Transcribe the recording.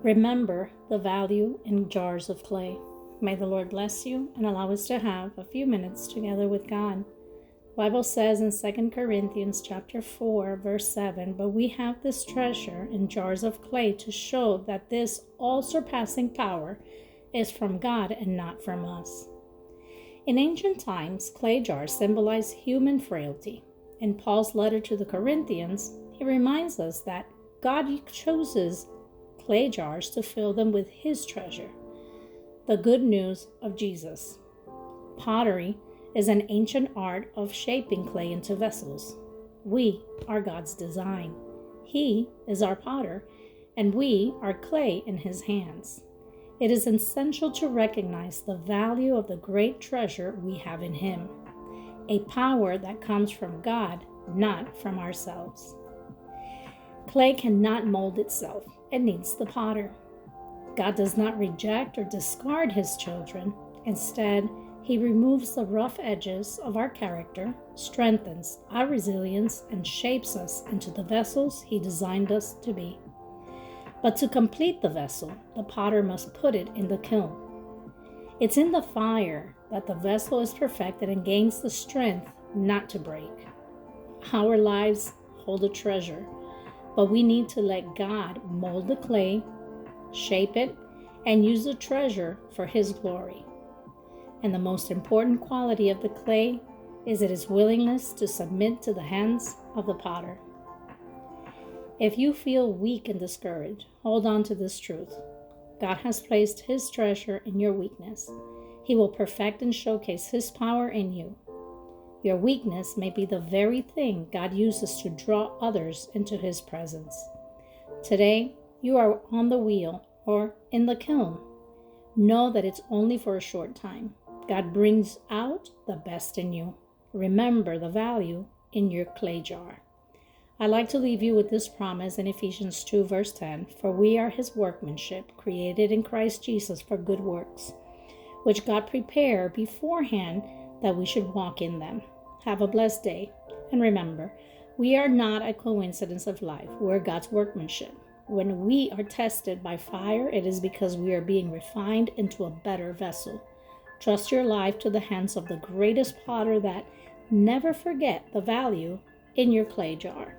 Remember the value in jars of clay. May the Lord bless you and allow us to have a few minutes together with God. The Bible says in 2 Corinthians chapter 4, verse 7, "But we have this treasure in jars of clay to show that this all-surpassing power is from God and not from us." In ancient times, clay jars symbolized human frailty. In Paul's letter to the Corinthians, he reminds us that God chooses clay jars to fill them with His treasure, the good news of Jesus. Pottery is an ancient art of shaping clay into vessels. We are God's design. He is our potter, and we are clay in His hands. It is essential to recognize the value of the great treasure we have in Him, a power that comes from God, not from ourselves. Clay cannot mold itself. It needs the potter. God does not reject or discard His children. Instead, He removes the rough edges of our character, strengthens our resilience, and shapes us into the vessels He designed us to be. But to complete the vessel, the potter must put it in the kiln. It's in the fire that the vessel is perfected and gains the strength not to break. Our lives hold a treasure, but we need to let God mold the clay, shape it, and use the treasure for His glory. And the most important quality of the clay is its willingness to submit to the hands of the potter. If you feel weak and discouraged, hold on to this truth. God has placed His treasure in your weakness. He will perfect and showcase His power in you. Your weakness may be the very thing God uses to draw others into His presence. Today, you are on the wheel or in the kiln. Know that it's only for a short time. God brings out the best in you. Remember the value in your clay jar. I'd like to leave you with this promise in Ephesians 2, verse 10, "For we are His workmanship, created in Christ Jesus for good works, which God prepared beforehand that we should walk in them." Have a blessed day. And remember, we are not a coincidence of life. We're God's workmanship. When we are tested by fire, it is because we are being refined into a better vessel. Trust your life to the hands of the greatest potter that never forget the value in your clay jar.